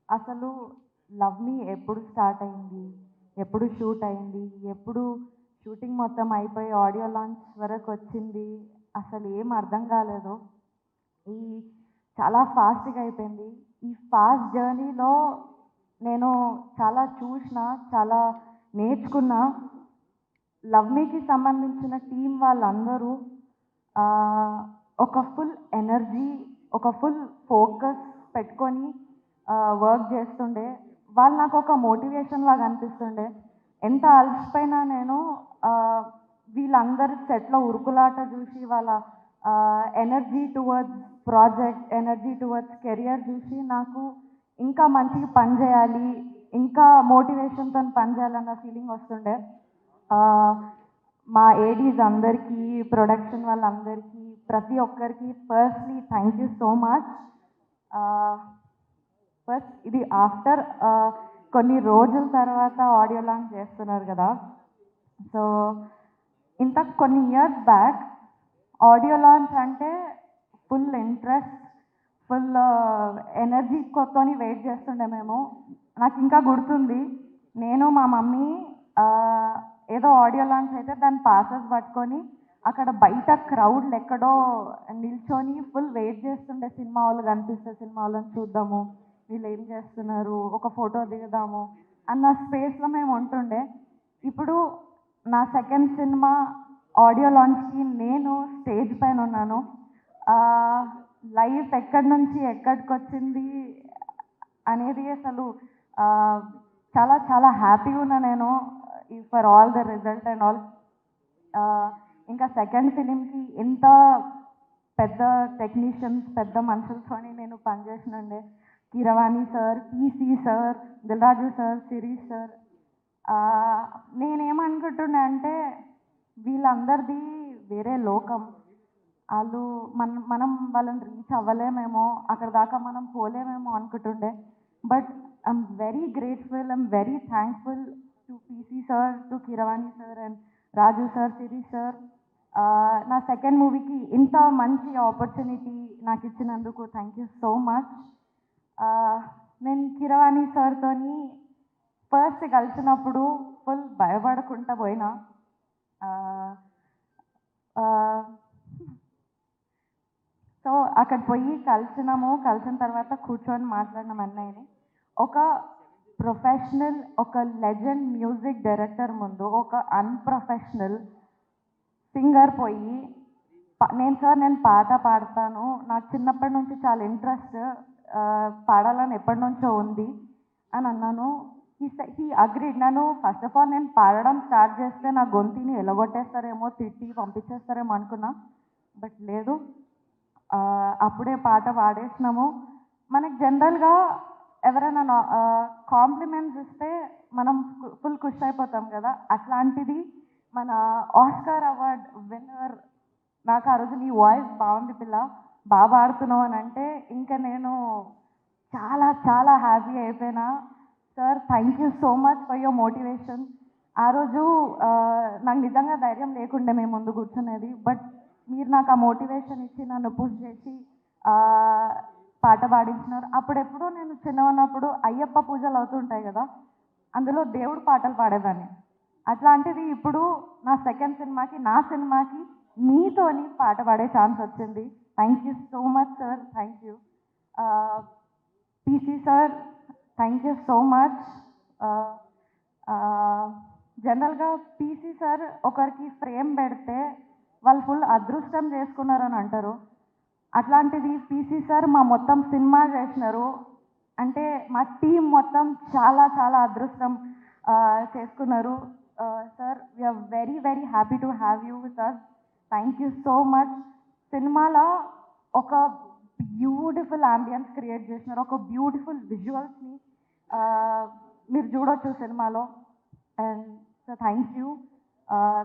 అసలు 'లవ్ మీ' ఎప్పుడు స్టార్ట్ అయింది? ఎప్పుడు షూట్ అయింది? ఎప్పుడు షూటింగ్ మొత్తం అయిపోయి ఆడియో లాంచ్ వరకొచ్చింది? అసలు ఏం అర్థం కాలేదు. ఈ చాలా ఫాస్ట్‌గా అయిపోయింది. ఈ ఫాస్ట్ జర్నీలో నేను చాలా చూషినా, చాలా నేర్చుకున్నా. 'లవ్ మీ'కి సంబంధించిన టీమ్ వాళ్ళందరూ ఆహ్, ఒక ఫుల్ ఎనర్జీ, ఒక ఫుల్ ఫోకస్ పెట్టుకొని వర్క్ చేస్తుండే. వాళ్ళు నాకొక మోటివేషన్ లాగా అనిపిస్తుండే. ఎంత అలసిపోయినా నేను ఆహ్, వీళ్ళందరి సెట్‌లో ఉరుకులాట చూసి వాళ్ళ energy towards project, energy towards career చూసి నాకు ఇంకా మంచిగా పని చేయాలి, ఇంకా మోటివేషన్‌తోని పని చేయాలన్న ఫీలింగ్ వస్తుండే. ఆహ్, మా ఏడీస్ అందరికీ, ప్రొడక్షన్ వాళ్ళందరికీ, ప్రతి ఒక్కరికి firstly thank you so much. First ఇది ఆఫ్టర్ కొన్ని రోజుల తర్వాత ఆడియో లాంచ్ చేస్తున్నారు కదా! సో, ఇంత కొన్ని ఇయర్స్ బ్యాక్ ఆడియో లాంచ్ అంటే ఫుల్ ఇంట్రెస్ట్, ఫుల్ ఎనర్జీతోని వెయిట్ చేస్తుండే మేము. నాకింకా గుర్తుంది. నేను, మా మమ్మీ ఆహ్, ఏదో ఆడియో లాంచ్ అయితే దాని పాసెస్ పట్టుకొని అక్కడ బయట క్రౌడ్‌లో ఎక్కడో నిల్చొని ఫుల్ వెయిట్ చేస్తుండే. సినిమా వాళ్ళు కనిపిస్తే సినిమా వాళ్ళని చూద్దాము, వీళ్ళేం చేస్తున్నారు, ఒక ఫోటో దిగుదాము అన్న స్పేస్‌లో మేము ఉంటుండే. ఇప్పుడు నా సెకండ్ సినిమా ఆడియో లాంచ్‌కి నేను స్టేజ్ పైన ఉన్నాను. లైఫ్ ఎక్కడి నుంచి ఎక్కడికొచ్చింది అనేది అసలు ఆహ్, చాలా చాలా హ్యాపీగా ఉన్నా నేను for all the result and all. ఇంకా సెకండ్ ఫిలింకి ఇంత పెద్ద టెక్నీషియన్స్, పెద్ద మనుషులతోని నేను పనిచేసినండే. Keeravani sir, PC sir, Dil Raju sir, Sirish sir. నేనేమనుకుంటున్నా అంటే వీళ్ళందరిది వేరే లోకం. ఆళ్ళు మనం వాళ్ళని రీచ్ అవ్వలేమేమో, అక్కడి దాకా మనం పోలేమేమో అనుకుంటుండే. But I'm very grateful, I'm very thankful to PC sir, to Keeravani sir and Raju sir, Sirish sir. నా సెకండ్ మూవీకి ఇంత మంచి ఆపర్చునిటీ నాకిచ్చినందుకు థ్యాంక్ యూ సో మచ్. నేను కీరవాణి సార్‌తోని ఫస్ట్ కలిసినప్పుడు ఫుల్ భయపడకుంటా పోయినా. ఆహ్, ఆహ్, సో, అక్కడ పోయి కలిసినాము. కలిసిన తర్వాత కూర్చొని మాట్లాడినాం అన్నయ్యని. ఒక ప్రొఫెషనల్, ఒక లెజెండ్ మ్యూజిక్ డైరెక్టర్ ముందు ఒక అన్‌ప్రొఫెషనల్ సింగర్ పోయి నేను పాట పాడతాను. నాకు చిన్నప్పటి నుంచి చాలా ఇంట్రెస్ట్, పాడాలని ఎప్పటినుంచో ఉంది అని అన్నాను. He agreed. First of all నేను పాడడం స్టార్ట్ చేస్తే నా గొంతుని ఎలగొట్టేస్తారేమో, తిట్టి పంపించేస్తారేమో అనుకున్నా. బట్ లేదు. అప్పుడే పాట పాడేసినాము. మనకి జనరల్‌గా ఎవరైనా కాంప్లిమెంట్స్ ఇస్తే మనం ఫుల్ ఖుషి అయిపోతాం కదా! అట్లాంటిది మన ఆస్కార్ అవార్డ్ విన్నర్ నాకు ఆ రోజు "నీ వాయిస్ బావుంది పిల్ల, బా పాడుతున్నావు" అని అంటే ఇంక నేను చాలా చాలా హ్యాపీ అయిపోయినా. Sir thank you so much for your motivation. ఆ రోజు నాకు నిజంగా ధైర్యం లేకుండే మీ ముందు కూర్చునేది. బట్ మీరు నాకు ఆ మోటివేషన్ ఇచ్చి నన్ను పుష్ చేసి ఆహ్, పాట పాడించినారు. అప్పుడెప్పుడో నేను చిన్నగున్నప్పుడు అయ్యప్ప పూజలు అవుతుంటాయి కదా! అందులో దేవుడు పాటలు పాడేదాన్ని. అట్లాంటిది ఇప్పుడు నా సెకండ్ సినిమాకి, నా సినిమాకి మీతోని పాట పాడే ఛాన్స్ వచ్చింది. Thank you so much sir. Thank you. PC sir thank you so much. జనరల్‌గా పీసీ సార్ ఒకరికి ఫ్రేమ్ పెడితే వాళ్ళు ఫుల్ అదృష్టం చేసుకున్నారని అంటారు. అట్లాంటిది పీసీ సార్ మా మొత్తం సినిమా చేసినారు. అంటే మా టీమ్ మొత్తం చాలా చాలా అదృష్టం చేసుకున్నారు. Sir we are very very happy to have you sir. Thank you so much. సినిమాలో ఒక బ్యూటిఫుల్ యాంబియన్స్ క్రియేట్ చేసినారు. ఒక బ్యూటిఫుల్ విజువల్స్‌ని మీరు చూడొచ్చు సినిమాలో. And so thank you.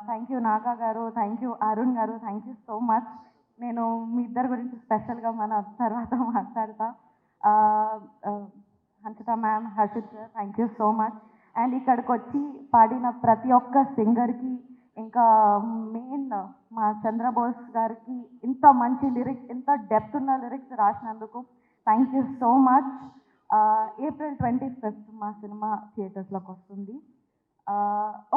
Thank you Naga గారు, థ్యాంక్ యూ అరుణ్ గారు, థ్యాంక్ యూ సో మచ్. నేను మీ ఇద్దరి గురించి స్పెషల్‌గా మన తర్వాత మాట్లాడతా. ఆహ్, ఆహ్, Hanshitha ma'am, Harshith sir thank you so much. And ఇక్కడికొచ్చి పాడిన ప్రతి ఒక్క సింగర్‌కి, ఇంకా మెయిన్ మా చంద్రబోస్ గారికి ఇంత మంచి లిరిక్స్, ఇంత డెప్త్ ఉన్న లిరిక్స్ రాసినందుకు thank you so much. April 25th మా సినిమా థియేటర్స్లోకి వస్తుంది.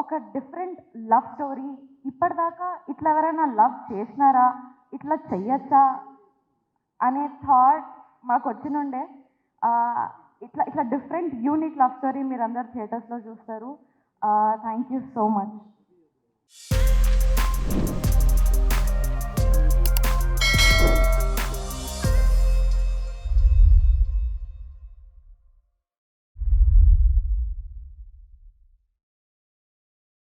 ఒక డిఫరెంట్ లవ్ స్టోరీ. ఇప్పటిదాకా ఇట్లా ఎవరైనా లవ్ చేసినారా, ఇట్లా చెయ్యొచ్చా అనే థాట్ మాకు వచ్చినుండే. ఇట్లా ఇట్లా డిఫరెంట్ యూనిక్ లవ్ స్టోరీ మీరు అందరు థియేటర్స్లో చూస్తారు. Thank you so much.